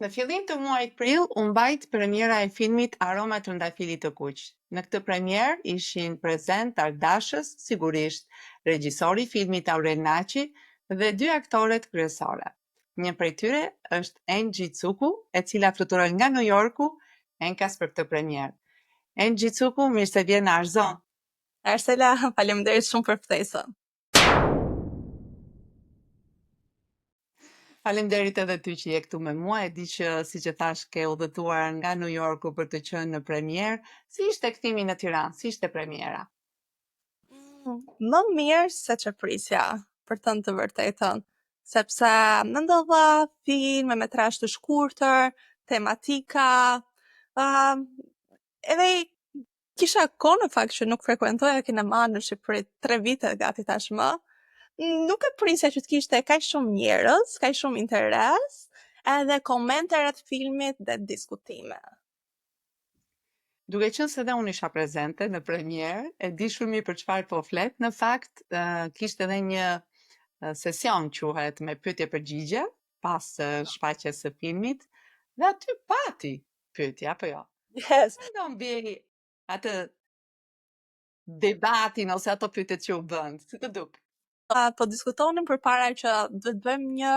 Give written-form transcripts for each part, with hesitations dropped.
Në fillim të muajit prill, u mbajt premiera e filmit Aroma e Trëndafilit të Kuq. Në këtë premier ishin prezent ardashës, sigurisht, regjisori i filmit Aurel Naçi dhe dy aktoret kryesore. Një prej tyre është Angie Cuku, e cila fluturoi nga New Yorku enkas për këtë premier. Angie Cuku, mirë se vjen në Arzon. Arsela, faleminderit shumë për ftesën. Faleminderit edhe ty që je këtu me mua. E di që siç e thash ke udhëtuar nga New Yorku për të qenë në premier. Si ishte kthimi në Tiranë? Si ishte premiera? Më mirë se që prisja, për të vërtetën, sepse më ndodha film me metrazh të shkurtër, tematika, edhe kisha kohë në fakt që nuk frekuentoja kinema në Shqipëri 3 vite gati tashmë. Nuk e prisja që të kishte kaq shumë njerëz, kaq shumë interes, edhe komente rreth filmit dhe diskutime. Duke qenë se dhe unë isha prezente në premier, e di shumë mirë për çfarë po flet. Në fakt, kishte edhe një sesion quhet me pyetje përgjigje pas shfaqjes së filmit, dhe aty pati pyetje, apo jo? Yes. Do mbi atë debatin ose ato pyetjet që u bën. Si të duk? Po diskutonim përpara që do të bëjmë një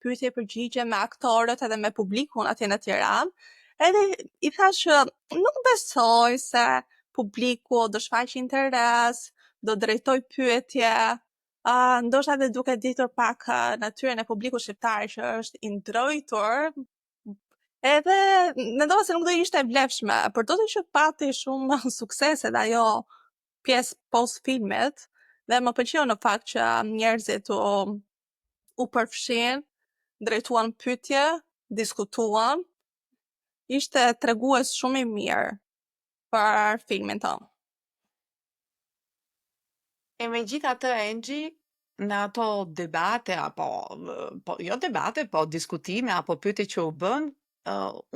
pyetje përgjigje me aktorët edhe me publikun atje në Tiranë. Edhe i thash që nuk besoj se publiku do shfaqë interes, do drejtoj pyetje, ndoshta edhe duke ditur pak natyrën e publikut shqiptar që është i ndrojtur, edhe mendova se nuk do ishte e vlefshme, por do të që pati shumë sukses edhe ajo pjesë post filmit, dhe më pëlqeu në fakt që njerëzit u përfshin, drejtuan pyetje, diskutuan. Ishte tregues shumë i mirë për filmin tonë. E me gjitha të Angie, në ato debate, apo jo debate, po diskutime, apo pyetje që u bën,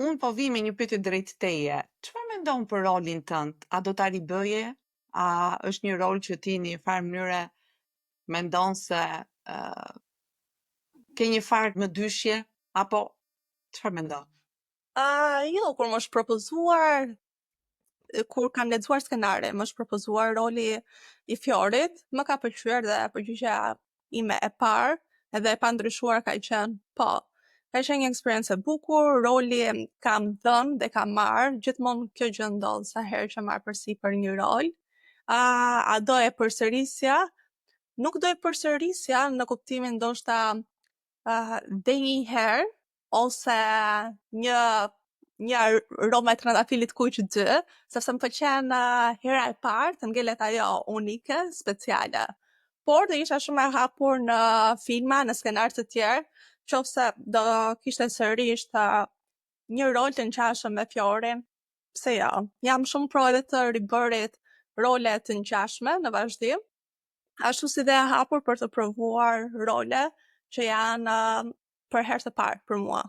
unë po vi me një pyetje drejt teje. Çfarë mendon për rolin tënd? A do ta ribëje? A është një rol që ti në një farë mënyre mendon se ke një farë më dyshje? Apo çfarë mendon? Jo, kur më është propozuar, kur kam lexuar skenare, më është propozuar roli i Fjorit, më ka pëlqyer dhe përgjigjja ime e parë, edhe e pa ndryshuar ka qenë po. Ka qenë një eksperiencë e bukur, roli kam dhënë dhe kam marrë, gjithmonë kjo gjë ndodh sa herë që marr përsipër një rol. A do e përsërisja? Nuk do e përsërisja në kuptimin ndoshta dhe një herë, ose një Roma e Trëndafilit Kuq 2, sepse më pëlqen hera e parë të ngelet ajo unike, speciale. Por dhe isha shumë e hapur në filma, në skenar të tjerë, qofse do kishte sërish një rol të ngjashëm me Fjorin, pse jo? Jam shumë pro edhe të ribërit role të ngjashme në vazhdim, ashtu si dhe e hapur për të provuar role që janë për herë të parë për mua.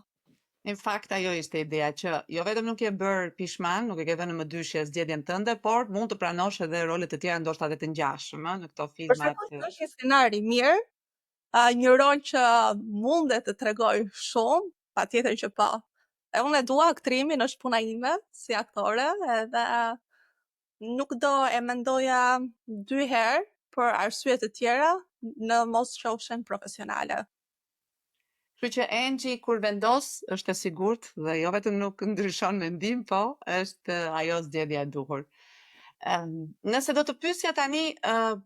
Në fakt, ajo ishte ideja që jo vetëm nuk je bërë pishman, nuk e ke vënë më dyshje zgjedhjen tënde, por mund të pranosh edhe role të tjera ndoshta edhe të ngjashme në këto filmat. Është një skenar i mirë, një rol që mundet të tregoj shumë, patjetër që po. E unë e dua aktrimin, është puna ime si aktore, edhe nuk do e mendoja 2 herë për arsye të tjera në mos qofshin profesionale. Kështu që Angie kur vendos është e sigurt dhe jo vetëm nuk ndryshon mendim, po është ajo zgjedhja e duhur. Nëse do të pyesja tani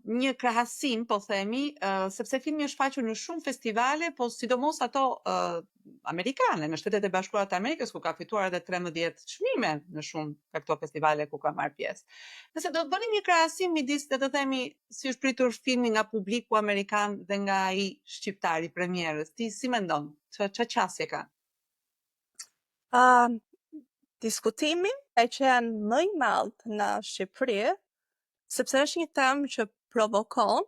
një krahasim, po themi, sepse filmi është shfaqur në shumë festivale, po sidomos ato amerikane, në Shtetet e Bashkuara të Amerikës, ku ka fituar edhe 13 çmime në shumë nga këto festivale ku ka marrë pjesë. Nëse do të bëni një krahasim midis, le të themi, si është pritur filmi nga publiku amerikan dhe nga ai shqiptar i premierës, ti si mendon? Ç'a qasje ka? Diskutimi e qenë më i madh në Shqipëri, sepse është një temë që provokon,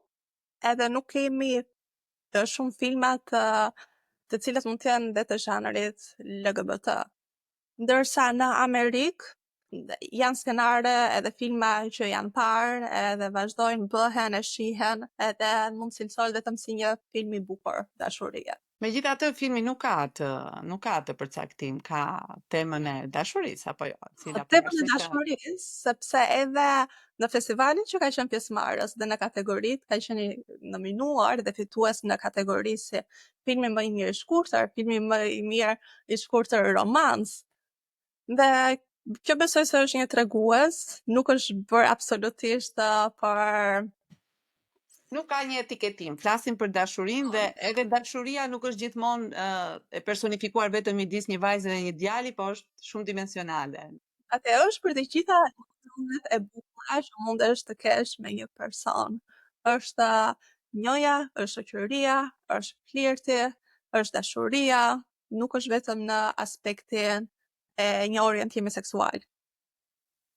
edhe nuk kemi shumë filmat të cilët mund të jenë dhe të zhanrit LGBT. Ndërsa në Amerikë janë skenare edhe filma që janë parë, edhe vazhdojnë, bëhen, e shihen, edhe mund cilësohet vetëm si një film i bukur dashurie. Megjithatë, filmi nuk ka atë përcaktim, ka temën e dashurisë apo jo, e cila Temën e pavarësisht se dashurisë, sepse edhe në festivalin që ka qenë pjesëmarrës dhe në kategoritë ka qenë nominuar dhe fitues në kategorinë si filmi më i mirë i shkurtër, filmi më i mirë i shkurtër romans. Dhe kjo besoj se është një tregues, nuk është bërë absolutisht për nuk ka një etiketim. Flasim për dashurinë dhe edhe dashuria nuk është gjithmonë e personifikuar vetëm midis një vajze dhe një djali, por është shumë dimensionale. atë është për të gjitha emocionet e bukura që mundesh të kesh me një person. Është njoja, është shoqëria, është flirti, është dashuria, nuk është vetëm në aspektin e një orientimi seksual.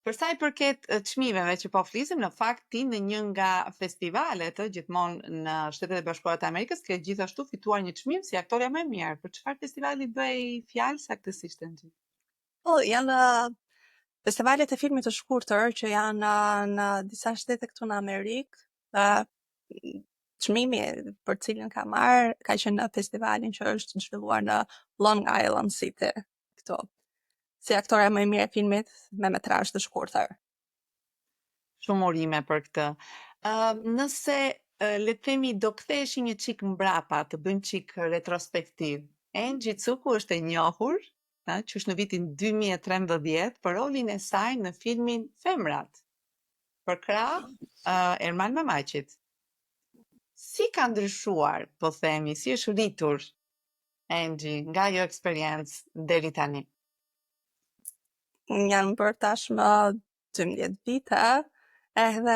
Për sa i përket çmimeve që po flisim, në fakt ti në një nga festivalet gjithmonë në Shtetet e Bashkuara të Amerikës ke gjithashtu fituar një çmim si aktoreja më e mirë. Për çfarë festivali bëj fjalë saktësisht Anxhi? Po, janë festivalet e filmit të shkurtër që janë në disa shtete këtu në Amerikë. Çmimi për cilin ka marrë ka qenë në festivalin që është zhvilluar në Long Island City këtu. Si aktore më e mirë e filmit me metrazh të shkurtër. Shumë urime për këtë. Nëse le të themi do ktheheshim një çik mbrapa, të bëjmë çik retrospektiv. Anxhi Cuku është e njohur, që është në vitin 2013 për rolin e saj në filmin Femrat. Për krah Ermal Mamaqit. Si ka ndryshuar, po themi, si është rritur Anxhi nga ajo eksperiencë deri tani? Janë bërë tashmë 12 vite, edhe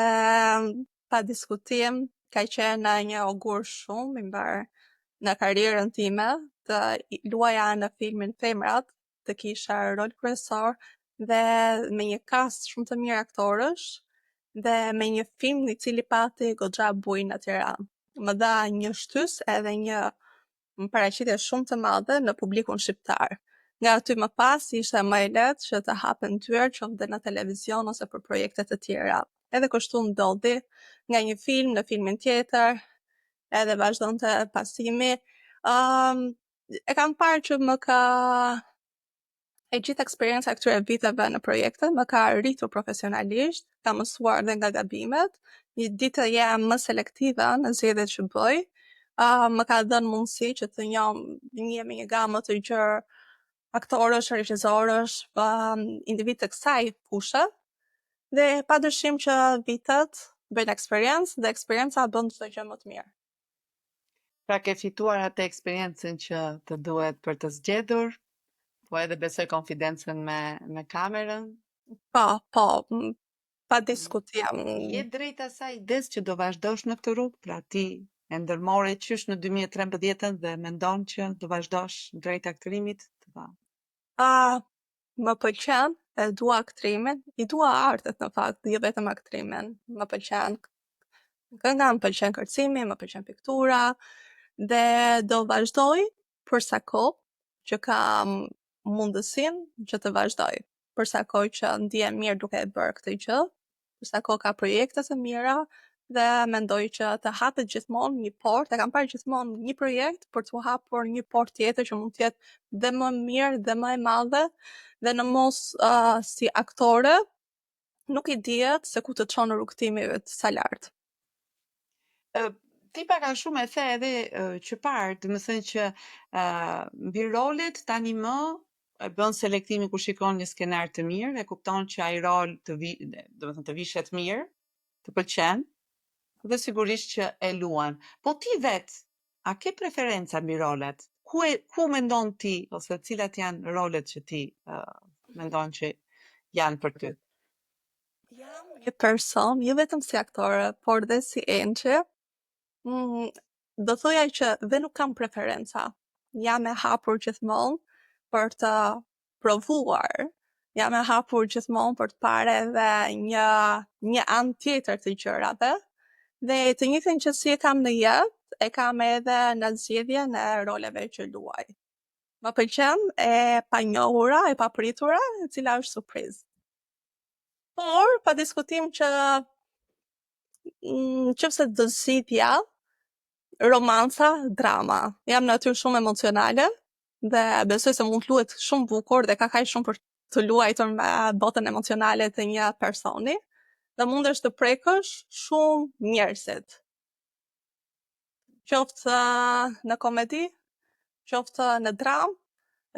pa diskutim ka qenë një augur shumë i mbar në karrierën time të luaja në filmin Femrat, të kisha rol kryesor dhe me një cast shumë të mirë aktorësh dhe me një film i cili pati goxha bujë në Tiranë. Më dha një shtys edhe një paraqitje shumë të madhe në publikun shqiptar. Nga aty më pas ishte më e lehtë që të hapen dyert qoftë në televizion ose për projekte të tjera. Edhe kështu ndodhi nga një film në filmin tjetër, edhe vazhdonte pasimi. E kam parë që më ka e gjithë eksperienca këtyre viteve në projekte më ka rritur profesionalisht, ka mësuar dhe nga gabimet, një ditë të jem më selektive në zgjedhjet që bëj, më ka dhënë mundësi që të njoh me një gamë të gjerë aktorësh, regjisorësh, individ të kësaj fushë, dhe padyshim që vitet bëjnë eksperiencë dhe eksperienca bën çdo gjë më të mirë. Pra ke fituar atë eksperiencën që të duhet për të zgjedhur, po edhe besoj konfidencën me kamerën. Po, pa diskutim. Je drejt asaj ides që do vazhdosh në këtë rrugë, pra ti e ndërmore qysh në 2013 dhe mendon që do vazhdosh drejt aktrimit të pa. Më pëlqen, e dua aktrimin, i dua artet në fakt, jo vetëm aktrimin. Më pëlqen kënga, më pëlqen kërcimi, më pëlqen piktura dhe do vazhdoj për sa kohë që kam mundësinë që të vazhdoj. Për sa kohë që ndihem mirë duke e bërë këtë gjë, për sa kohë ka projekte të mira dhe mendoj që të hapet gjithmonë një portë, e kam parë gjithmonë një projekt për të hapur një portë tjetër që mund të jetë dhe më mirë dhe më e madhe dhe në mos si aktore nuk i dihet se ku të çon rrugtimi sa lart. Ti pak a shumë e the edhe që parë, do të thënë që mbi rolet tani më e bën selektimin kur shikon një skenar të mirë dhe kupton që ai rol do të thënë të vishet mirë, të pëlqen dhe sigurisht që e luan. Po ti vet, a ke preferenca mbi rolet? Ku mendon ti ose cilat janë rolet që ti mendon që janë për ty? Jam një person, jo vetëm si aktore, por dhe si Anxhi. Do thoja që dhe nuk kam preferenca. Jam e hapur gjithmonë për të provuar. Jam e hapur gjithmonë për të parë edhe një anë tjetër të gjërave. Dhe të njëjtën që si e kam në jetë, e kam edhe në zgjedhjen e roleve që luaj. Më pëlqen e panjohura, e papritura, e cila është surprizë. Por, pa diskutim që nëse do zgjidhja, romanca, drama. Jam natyrë shumë emocionale dhe besoj se mund të luhet shumë bukur dhe ka kaq shumë për të luajtur me botën emocionale të një personi dhe mundesh të prekësh shumë njerëzit. Qoftë në komedi, qoftë në dramë,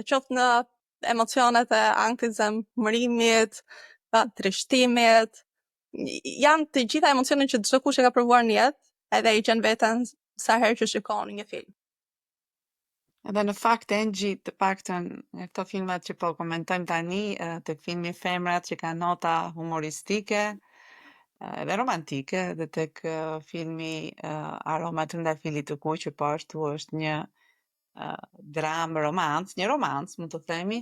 qoftë në emocionet e ankthit zemërimit, trishtimit. Janë të gjitha emocionet që çdo kush e ka provuar në jetë, edhe i gjen veten sa herë që shikon një film. Edhe në fakt Engji, të paktën në këto filmat që po komentojmë tani, të filmi Femrat që ka nota humoristike, edhe romantike, dhe tek filmi Aroma të ndafilit të kuq, që po ashtu është një dramë romancë, një romancë mund të themi,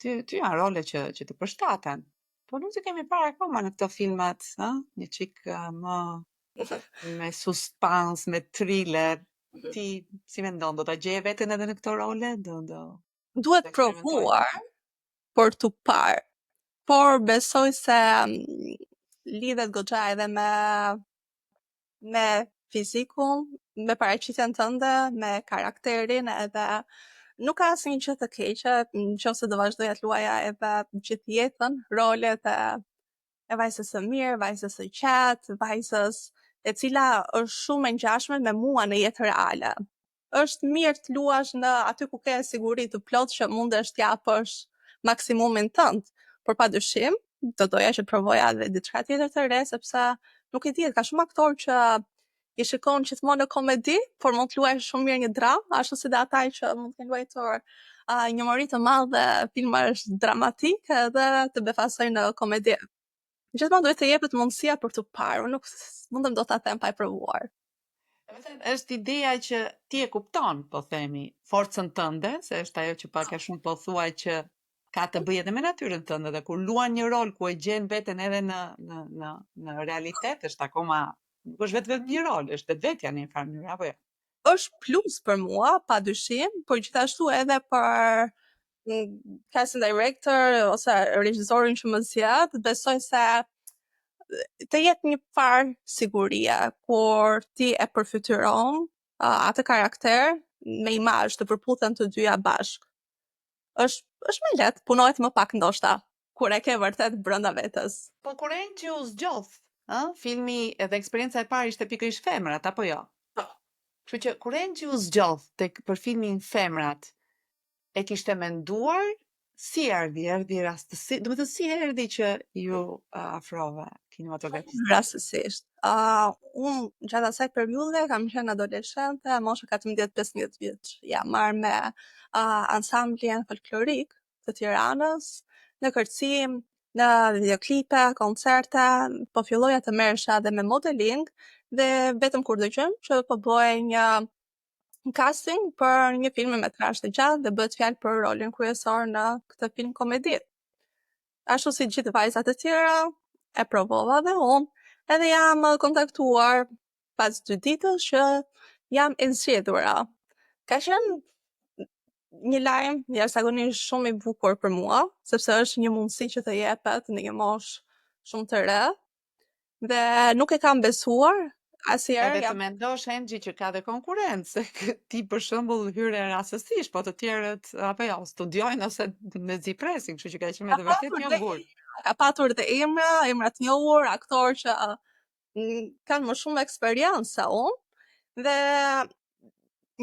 ty janë role që të përshtaten. Po nuk të kemi parë akoma në këto filmat, një çik më me suspans, me thriller. Ti si mendon, do ta gjeje veten edhe në këto role? Duhet provuar për të parë, por besoj se lidhet goxha edhe me fizikun, me paraqitjen tënde, me karakterin, edhe nuk ka asnjë gjë të keqe nëse do vazhdoja të luaja edhe gjithë jetën rolet e vajzës së mirë, vajzës së qatë, vajzës e cila është shumë e ngjashme me mua në jetë reale. Është mirë të luash në aty ku ke siguri të plotë që mundesh t'japësh maksimumin tënd, por padyshim do doja që të provoja edhe diçka tjetër të re, sepse nuk e di, ka shumë aktorë që i shikon gjithmonë në komedi, por mund të luajë shumë mirë një dramë, ashtu si dhe ata që mund të kenë luajtur një mori të madhe filmash dramatik edhe të befasojnë në komedi. Gjithmonë duhet të jepet mundësia për të parë, nuk mundem dot ta them pa e provuar. Është ideja që ti e kupton, po themi, forcën tënde, se është ajo që pak a shumë po thuaj që ka të bëjë edhe me natyrën tënde, dhe kur luan një rol ku e gjen veten edhe në realitet, është akoma, nuk është vetëm një rol, është vetvetja në një farë mënyrë, apo jo? Është plus për mua, padyshim, por gjithashtu edhe për casting director ose regjisorin që më zgjedh, besoj se të jetë një farë sigurie kur ti e përfytyron atë karakter me imazh të përputhen të dyja bashk. Është më lehtë, punohet më pak ndoshta kur e ke vërtet brenda vetes. Po kur Engji u zgjodh, filmi edhe eksperienca e parë ishte pikërisht Femrat, apo jo? Po. Kështu që kur Engji u zgjodh për filmin Femrat, e kishte menduar si erdhi rastësi, do të thënë si erdhi që ju afrove kinematografisë? Rastësisht. Unë gjatë asaj periudhe kam qenë adoleshente, moshë 14-15 vjeç. Jam marrë me ansamblin folklorik të Tiranës, në kërcim, në videoklipe, koncerte, po filloja të merresha edhe me modeling dhe vetëm kur dëgjojmë që po bëhej një casting për një film metrazh të gjatë dhe bëhet fjalë për rolin kryesor në këtë film komedi. Ashtu si gjithë vajzat e tjera, e provova dhe unë, edhe jam kontaktuar pas 2 ditësh që jam e zgjedhura. Ka qenë një lajm jashtëzakonisht shumë i bukur për mua, sepse është një mundësi që të jepet në një moshë shumë të re, dhe nuk e kam besuar asnjëherë. Edhe të mendosh Engji që ka dhe konkurrencë, ti për shembull hyre rastësisht, po të tjerët apo jo, studiojnë ose mezi presin, kështu që ka qenë edhe vërtet një gur. Ka patur dhe emra të njohur, aktorë që kanë më shumë eksperiencë se unë, dhe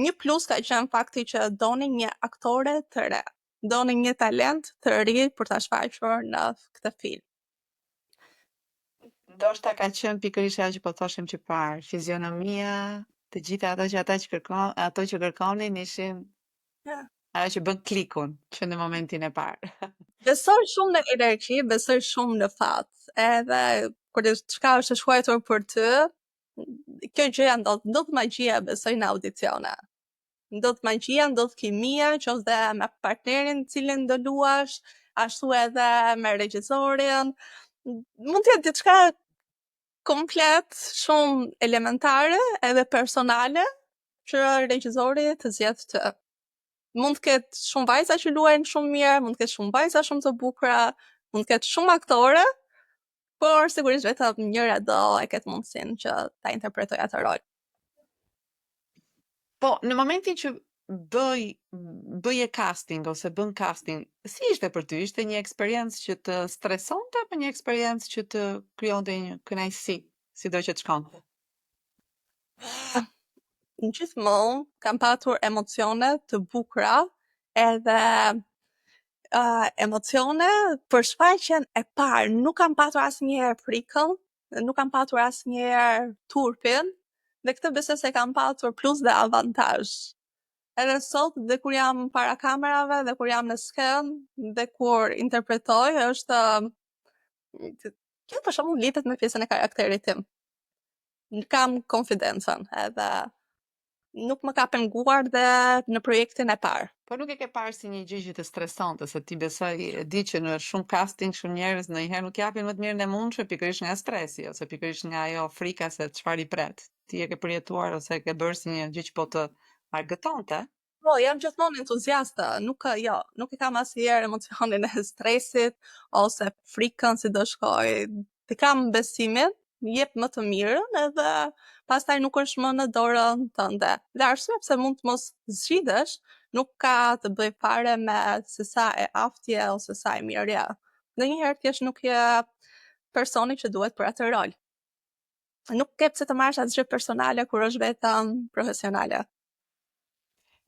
një plus ka qenë fakti që doni një aktore të re, doni një talent të ri për ta shfaqur në këtë film. Ndoshta ka qenë pikërisht ajo që po thoshim që parë, fizionomia, të gjitha ato që kërkonin ishin ajo që bën klikun që në momentin e parë. Besoj shumë në energji, besoj shumë në fat. Edhe kur diçka është e shkruar për ty, kjo gjëja ndodh magjia, besoj në audicione. Ndodh magjia, ndodh kimia, qoftë me partnerin cilin do luash, ashtu edhe me regjisorin. Mund të jetë diçka komplet shumë elementare edhe personale që regjizori të zgjedh të. Mund të ketë shumë vajza që luajnë shumë mirë, mund të ketë shumë vajza shumë të bukura, mund të ketë shumë aktore, por sigurisht vetëm njëra do e ketë mundësinë që ta interpretojë atë rol. Po, në momentin që bëje casting ose bën casting, si ishte për ty? Ishte një eksperiencë që të stresonte apo një eksperiencë që të krijonte një kënaqësi, sido që të shkonte? Gjithmonë kam patur emocione të bukura edhe emocione për shfaqjen e parë. Nuk kam patur asnjëherë frikën, nuk kam patur asnjëherë turpin, dhe këtë besoj se kam patur plus dhe avantazh. Edhe sot, dhe kur jam para kamerave, dhe kur jam në skenë, dhe kur interpretoj, është kjo për shembull lidhet me pjesën e karakterit tim. Kam konfidencën edhe nuk më ka penguar dhe në projektin e parë. Po nuk e ke parë si një gjë që të stresonte, se ti besoj e di që në shumë casting shumë njerëz ndonjëherë nuk japin më të mirën e mundshme pikërisht nga stresi ose pikërisht nga ajo frika se çfarë i pret. Ti e ke përjetuar ose e ke bërë si një gjë që po të argëtonte? Po, jam gjithmonë entuziaste, nuk i kam asnjëherë emocionin e stresit ose frikën si do shkoj. Ti kam besimin, jep më të mirën edhe pastaj nuk është më në dorën tënde. Dhe arsye pse mund të mos zgjidhesh nuk ka të bëj fare me se sa e aftje ose sa e mirë je. Ndonjëherë thjesht nuk je personi që duhet për atë rol. Nuk ke pse të marrësh asgjë personale kur është vetëm profesionale.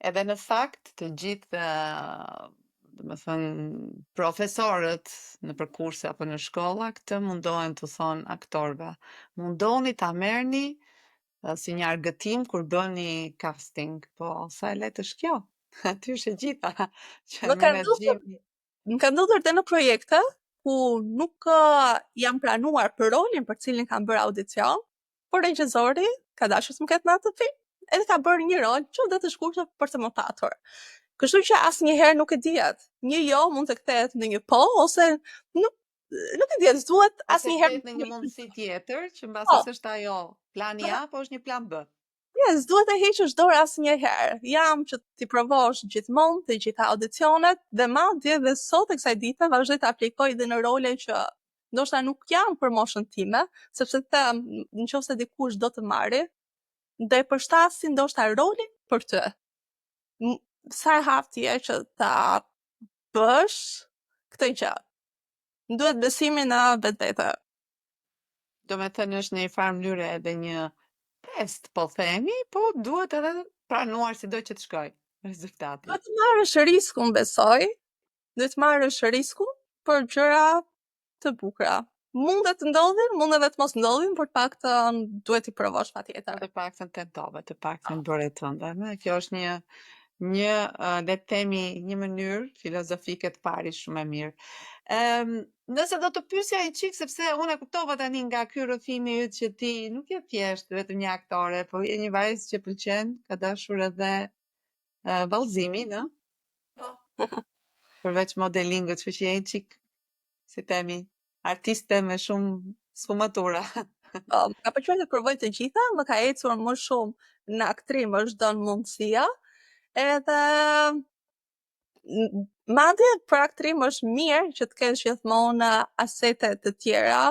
Edhe në fakt të gjithë profesorët në kurse apo në shkolla këtë mundohen të thonë aktorëve. Mundoni ta merrni si një argëtim kur bëni casting. Po, sa e lehtë është kjo? Aty është e gjitha që Më ka menaxhimi. Më ka ndodhur dhe në projekte ku nuk jam pranuar për rolin për cilin kam bërë audicion, por regjizori ka dashur të më ketë në atë film, edhe ka bërë një rol që dhe të shkurtër për të më patur. Kështu që asnjëherë nuk e dihet. Një jo mund të kthehet në një po ose nuk e dihet, duhet asnjëherë në një mundësi tjetër që mbasi Po. s'është ajo plani A, po është një plan B. Yes, duhet e heqësh dorë asnjëherë. Jam që ti provosh gjithmonë të gjitha audicionet dhe madje dhe sot e kësaj dite vazhdoj të aplikoj dhe në role që ndoshta nuk janë për moshën time, sepse them nëse dikush do të marri, do e përshtatsi ndoshta rolin për ty. Sa e hapti e që ta bësh këtë gjë. Duhet besimi në vetvete. Do me thënë është në një farë mënyrë edhe një test, po themi, po duhet edhe pranuar si do që të shkoj rezultati. Duhet të marrësh riskun, besoj. Duhet të marrësh riskun për gjëra të bukura. Mundet të ndodhin, mund edhe të mos ndodhin, por të paktën duhet i provosh patjetër. Të paktën tentove, të paktën bëre tënde. Kjo është një le të themi një mënyrë filozofike të parë shumë e mirë. Nëse do të pyesja një çik sepse unë e kuptova tani nga ky rrëfimi yt që ti nuk je thjesht vetëm një aktore, po je një vajzë që pëlqen, ka dashur edhe vallëzimin, ëh? Po. Përveç modelingut, kështu që je një çik, si themi, artiste me shumë sfumatura. Më ka pëlqyer të provoj të gjitha, më ka ecur më shumë në aktrim është dhënë mundësia, edhe madje për aktrim është mirë që të kesh gjithmonë asete të tjera,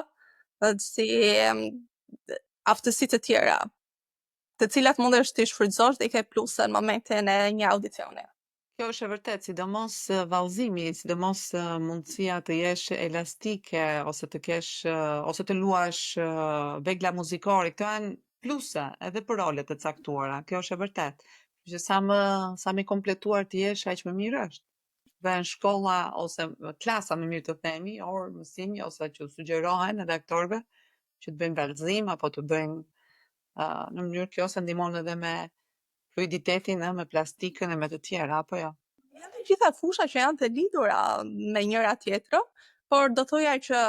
si aftësi të tjera, të cilat mundesh të shfrytëzosh dhe i ke plusën në momentin e një audicioni. Kjo është e vërtet, sidomos vallëzimi, sidomos mundësia të jesh elastike ose të kesh ose të luash vegla muzikore, këto janë pluse edhe për rolet të caktuara. Kjo është e vërtet. Që sa më i kompletuar të jesh, aq më mirë është. Dhe në shkolla ose klasa më mirë të themi, orë mësimi ose që sugjerohen edhe aktorëve që të bëjnë vallëzim apo të bëjnë në mënyrë kjo se ndihmon edhe me fluiditetin, me plastikën e me të tjera, apo jo? Janë të gjitha fusha që janë të lidhura me njëra tjetrën, por do thoja që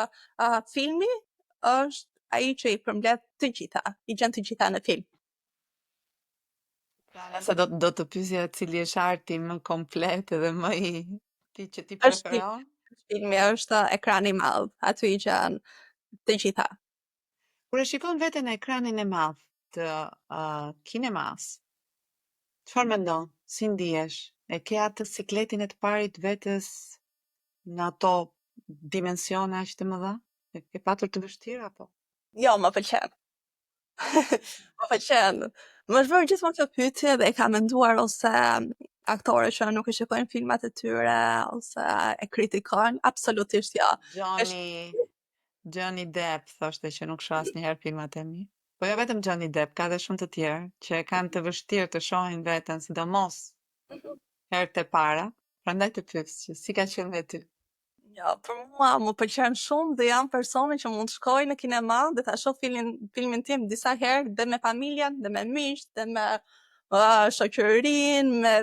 filmi është ai që i përmbledh të gjitha, i gjen të gjitha në film. Nëse do të pyesja cili është arti më komplet edhe më i ti që ti Është preferon? filmi është ekrani i madh, aty i gjen të gjitha. Kur e shikon veten në ekranin e madh të kinemas, çfarë mendon? Si ndihesh? E ke atë sikletin e të parit vetes në ato dimensione aq të mëdha? E ke patur të vështirë apo? Jo, më pëlqen. Më pëlqen. Më është bërë gjithmonë kjo pyetje dhe e kam menduar ose aktore që nuk i shikojnë filmat e tyre ose e kritikojnë, absolutisht jo. Johnny Johnny Depp thoshte që nuk shoh asnjëherë filmat e mi. Po jo vetëm Johnny Depp, ka dhe shumë të tjerë që e kanë të vështirë të shohin veten, sidomos herët e para. Prandaj të pyes që si ka qenë me ty. Jo, për mua më pëlqen shumë dhe jam personi që mund të shkoj në kinema dhe ta shoh filmin tim disa herë dhe me familjen, dhe me miqt, dhe me shoqërinë,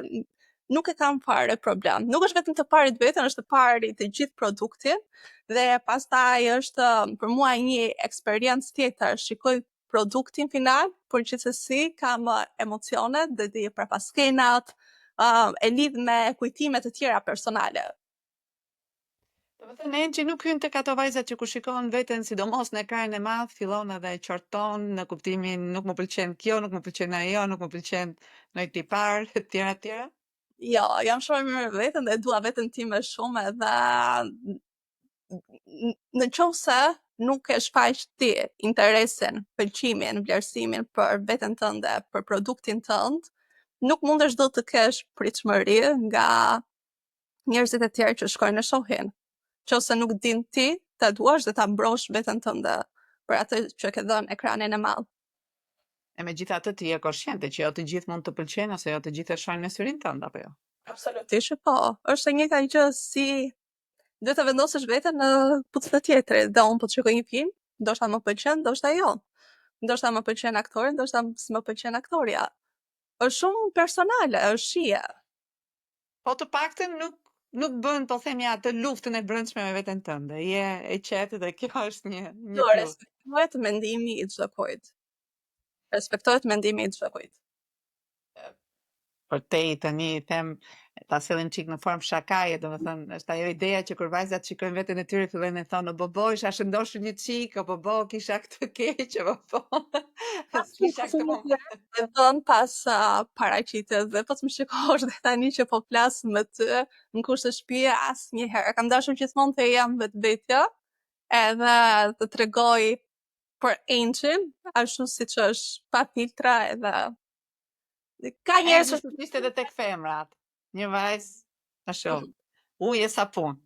nuk e kam fare problem. Nuk është vetëm të parit veten, është të parit të gjithë produktin dhe pastaj është për mua një eksperiencë tjetër. Shikoj produktin final, por gjithsesi kam emocionet dhe di për pas skenat, e lidh me kujtime të tjera personale. Do të thënë Ençi nuk hyn tek ato vajzat që kur shikon veten sidomos në ekranin e madh, fillon edhe e qorton në kuptimin nuk më pëlqen kjo, nuk më pëlqen ajo, nuk më pëlqen ndonjë tipar, etj etj. Jo, jam shumë e mirë me veten dhe dua veten time shumë edhe në qovë se nuk e shfaq ti interesin, pëlqimin, vlerësimin për veten tënde, për produktin tënd, nuk mundesh do të kesh pritshmëri nga njerëzit e tjerë që shkojnë në shohin. Qose nuk din ti ta duash dhe ta mbrosh veten tënde për atë që ke dhënë ekranin e madh. E megjithatë ti je koshciente që jo të gjithë mund të pëlqejnë ose jo të gjithë e shohin me syrin tënd apo jo. Absolutisht po. Është e njëjta gjë si duhet të vendosësh veten në puthën e tjetrit. Dhe unë po të shikoj një film, ndoshta më pëlqen, ndoshta jo. Ndoshta më pëlqen aktori, ndoshta s'më pëlqen aktoria. Është shumë personale, është shije. Po të paktën nuk bën, po themi atë luftën e brendshme me veten tënde. Je e qetë dhe kjo është një Jo, plus. respektohet mendimi i çdo kujt. Respektohet mendimi i çdo kujt. Për te i tani i them ta sillim çik në formë shakaje, domethënë është ajo ideja që kur vajzat shikojnë veten e tyre fillojnë të thonë, "O bobo, isha shëndoshur një çik, o bobo, kisha këtë keq, o bobo." S'kisha këtë moment. E dhën pas paraqitjes dhe po të më shikosh dhe tani që po flas me ty në kusht të shtëpie asnjëherë. Kam dashur gjithmonë të jam vetvetja edhe të tregoj për Ençin, ashtu siç është, pa filtra edhe ka E njerëz që gjithë ishte edhe tek femrat. Një vajzë, ta shoh. Ujë e sapun.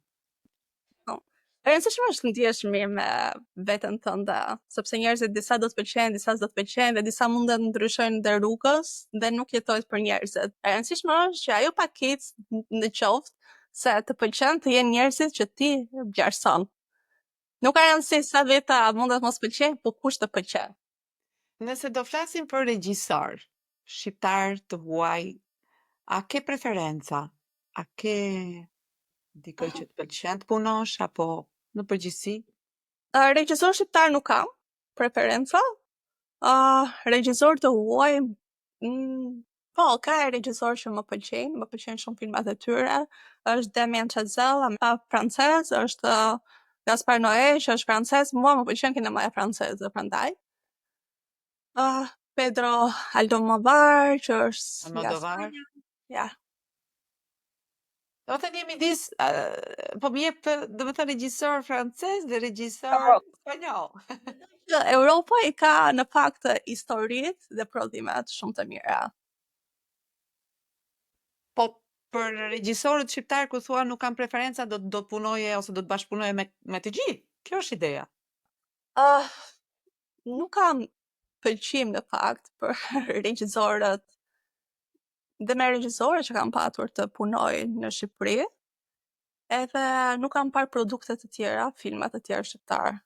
e rëndësishme është të ndihesh mirë me veten tënde, sepse njerëzit disa do të pëlqejnë, disa s'do të pëlqejnë dhe disa mund të ndryshojnë dhe rrugës dhe nuk jetohet për njerëzit. E rëndësishme është që ajo paketë në qoftë se të pëlqen të jenë njerëzit që ti vlerëson. Nuk ka rëndësi sa veta mund të mos pëlqejnë, po kush të pëlqen. Nëse do flasim për regjisor, shqiptar të huaj, a ke preferenca? A ke dikë që të pëlqen të punosh apo në përgjithësi? Regjisor shqiptar nuk kam preferenca. Regjisor të huaj, po, ka regjisor që më pëlqejnë shumë filmat e tyre. Është Damien Chazelle, francez, është Gaspar Noé, që është francez, mua më pëlqen kinemaja franceze prandaj. Pedro Almodovar, që është nga Almodovar? Spanja. Ja. Do të thënë jemi midis, po më jep, do të thënë regjisor francez dhe regjisor spanjoll. Europa i ka në fakt historitë dhe prodhimet shumë të mira. Po për regjisorët shqiptar ku thua nuk kanë preferenca, do të punoje ose do të bashkëpunoje me të gjithë. Kjo është ideja. Nuk kam pëlqim në fakt për regjisorët dhe me regjisorët që kam patur të punoj në Shqipëri, edhe nuk kam parë produkte të tjera, filmat të tjera shqiptar.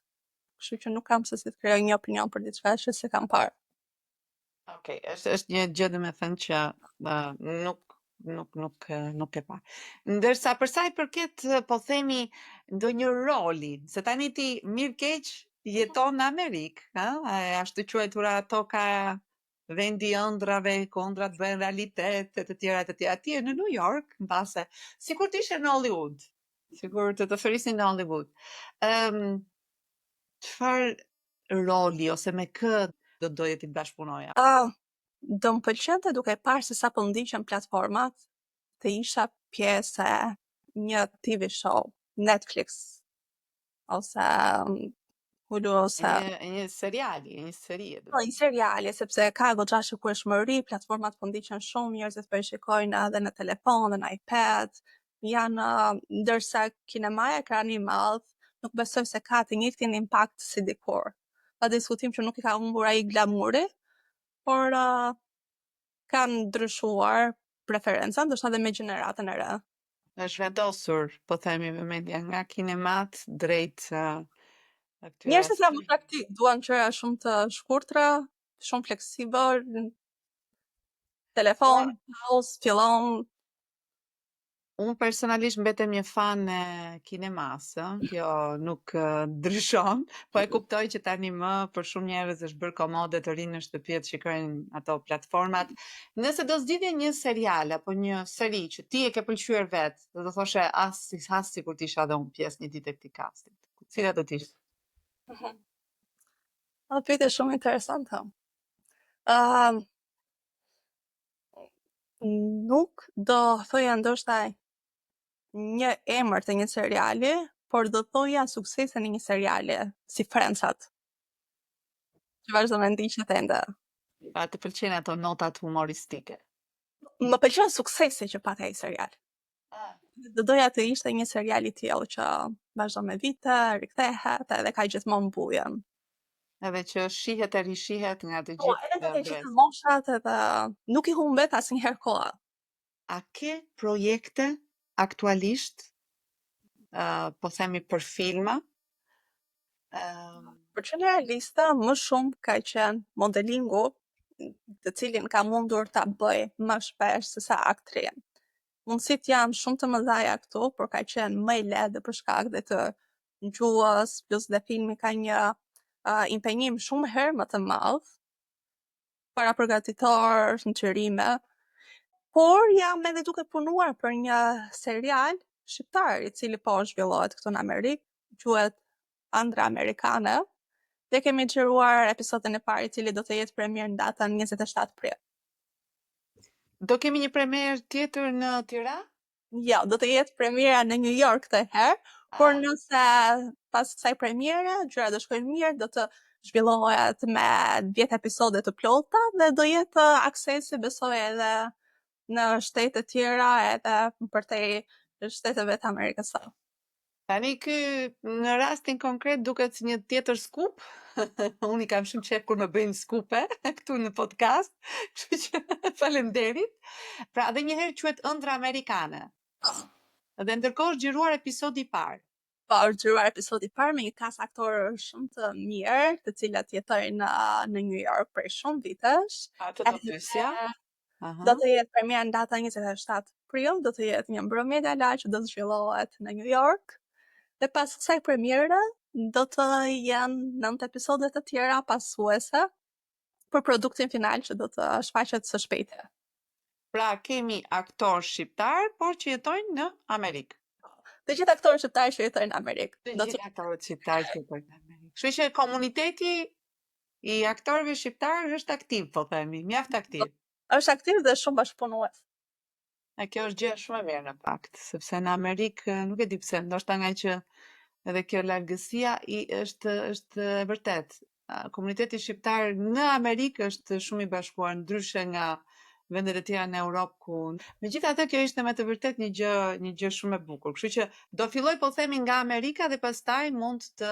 Kështu që nuk kam se si të krijoj një opinion për diçka që se kam parë. Okej, është një gjë domethënë që nuk e pa. Ndërsa për sa i përket po themi ndonjë roli, se tani ti mirë keq jeton në Amerikë, ëh, ashtu quajtura toka vendi i ëndrave, ku ëndrat bëhen realitet e të tjera të tjera. Ti je në New York, mbase, sikur të ishe në Hollywood, sikur të thërisnin në Hollywood. Çfarë roli ose me kë do doje ti të bashkëpunoja? Do më pëlqente duke parë se sa po ndiqen platformat të isha pjesë e një TV show, Netflix, ose Ulu ose Një seriali, një seri. po, një seriale, sepse ka goxha shikueshmëri, platformat po ndiqen shumë, njerëzit po e shikojnë edhe në telefon dhe në iPad, janë ndërsa kinemaja ekrani i madh, nuk besoj se ka të njëjtin impakt si dikur. Pa diskutim që nuk i ka humbur ai glamuri, por kanë ndryshuar preferenca, ndoshta edhe me gjeneratën e re. Është vendosur, po themi me mendja nga kinemat drejt atyre Njerëzit janë më praktik, duan gjëra shumë të shkurtra, shumë fleksibël, telefon, pauzë, fillon. Unë personalisht mbetem një fan e kinemas, kjo nuk ndryshon, po e kuptoj që tani më për shumë njerëz është bërë komode të rinë në shtëpi të shikojnë ato platformat. Nëse do zgjidhje një serial apo një seri që ti e ke pëlqyer vetë, do thoshe as sikur të isha dhe unë pjesë një ditë e këtij castit. Cila do të ishte? Pyetje shumë interesante. Ëm Nuk do thoja ndoshta një emër të një seriali, por do thoja suksesin e një seriali, si Friends-at. Që vazhdo me ndiqet ende. Pa të pëlqejnë ato notat humoristike. Më pëlqen suksesi që pat ai serial. Do doja të ishte një serial i tillë që vazhdo me vite, rikthehet edhe ka gjithmonë bujën. Edhe që shihet e rishihet nga të Po, gjithë edhe të gjitha brezat. moshat edhe nuk i humbet asnjëherë koha. A ke projekte aktualisht, po themi për filma? Për qenë realiste, më shumë ka qenë modelingu, të cilin ka mundur ta bëj më shpesh se sa aktrin. Mundësit janë shumë të mëdhaja këtu, por ka qenë më i lehtë për shkak dhe të gjuhës, plus dhe filmi ka një impenjim shumë herë më të madh para përgatitor, në qërime, por jam edhe duke punuar për një serial shqiptar i cili po zhvillohet këtu në Amerikë, quhet Andra Amerikane, dhe kemi xhiruar episodin e parë i cili do të jetë premier në datën 27 prill. Do kemi një premier tjetër në Tiranë? Jo, do të jetë premiera në New York këtë herë, por nëse pas kësaj premiere gjëra do shkojnë mirë, do të zhvillohet me 10 episode të plota dhe do jetë aksesi besoj edhe në shtete tjera edhe përtej shteteve të Amerikës së. Tani ky në rastin konkret duket si një tjetër skup. Unë i kam shumë qejf kur më bëjnë skupe këtu në podcast, kështu që faleminderit. Pra edhe një herë quhet Ëndra Amerikane. Dhe ndërkohë është xhiruar episodi i parë. Po, është xhiruar episodi i parë me një kas aktorë shumë të mirë, të cilat jetojnë në New York për shumë vitesh. Atë do pyesja. Do të jetë premiera në datën 27 prill, do të jetë një mbrëmje gala që do të zhvillohet në New York. Dhe pas kësaj premiere do të jenë 9 episode të tjera pasuese për produktin final që do të shfaqet së shpejti. Pra kemi aktor shqiptar, por që jetojnë në Amerikë. Të gjithë aktorët shqiptarë që jetojnë në Amerikë. Të gjithë aktorët shqiptarë që jetojnë në Amerikë. Kështu që komuniteti i aktorëve shqiptarë është aktiv, po themi, mjaft aktiv. Është aktiv dhe shumë bashkëpunues. E kjo është gjë shumë e mirë në fakt, sepse në Amerikë nuk e di pse, ndoshta nga që edhe kjo largësia është e vërtet. Komuniteti shqiptar në Amerikë është shumë i bashkuar, ndryshe nga vendet e tjera në Europë ku. Megjithatë kjo ishte me të vërtet një gjë shumë e bukur. Kështu që do filloj po themi nga Amerika dhe pastaj mund të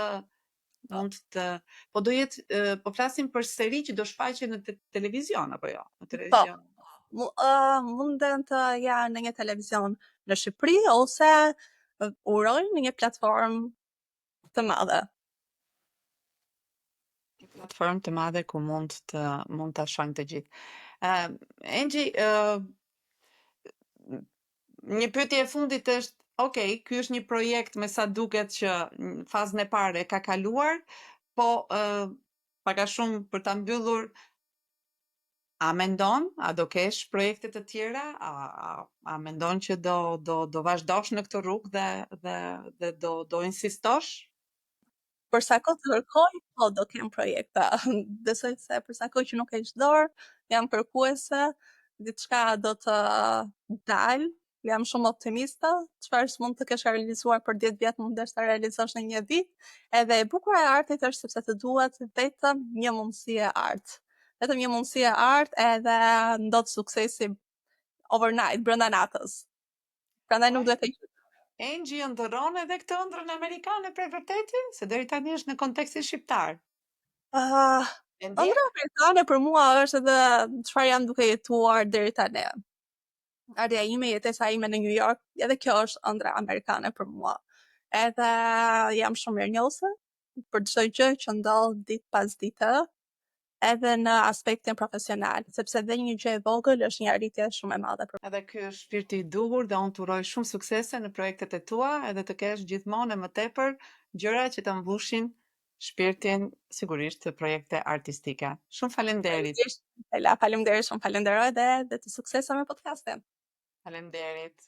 po do jetë po flasim për seri që do shfaqen në televizion apo jo, në televizion. Munden të janë në një televizion në Shqipëri ose urojnë në një platformë të madhe. Një platformë të madhe ku mund ta shohin të gjithë. Engji, një pyetje e fundit është, okay, ky është një projekt me sa duket që në fazën e parë ka kaluar, po pak a shumë për ta mbyllur, a mendon, a do kesh projekte të tjera, a mendon që do vazhdosh në këtë rrugë dhe do insistosh? Për sa kohë të kërkoj, po do kem projekte. Besoj se për sa kohë që nuk e dorë, jam kërkuese, diçka do të dalë jam shumë optimiste, çfarë s'mund të kesh realizuar për 10 vjet mund të realizosh në një ditë, edhe e bukur e artit është sepse të duhet vetëm një mundësi e art. Vetëm një mundësi e art edhe ndodh suksesi overnight, brenda natës. Prandaj nuk duhet të Angie ndërron edhe këtë ëndrrën amerikane për vërtetë, se deri tani është në kontekstin shqiptar. E ndjen? Ëndra amerikane për mua është edhe çfarë jam duke jetuar deri tani. Ardha ime, jetesa ime në New York, edhe kjo është ëndra amerikane për mua. Edhe jam shumë mirënjohëse për çdo gjë që ndodh ditë pas dite, edhe në aspektin profesional, sepse dhe një gjë e vogël është një arritje shumë e madhe për Edhe ky është shpirti i duhur dhe unë të uroj shumë suksese në projektet e tua edhe të kesh gjithmonë e më tepër gjëra që të mbushin shpirtin sigurisht të projekte artistike. Shumë faleminderit. Faleminderit, shumë falenderoj dhe të suksesa me podcastin. Faleminderit.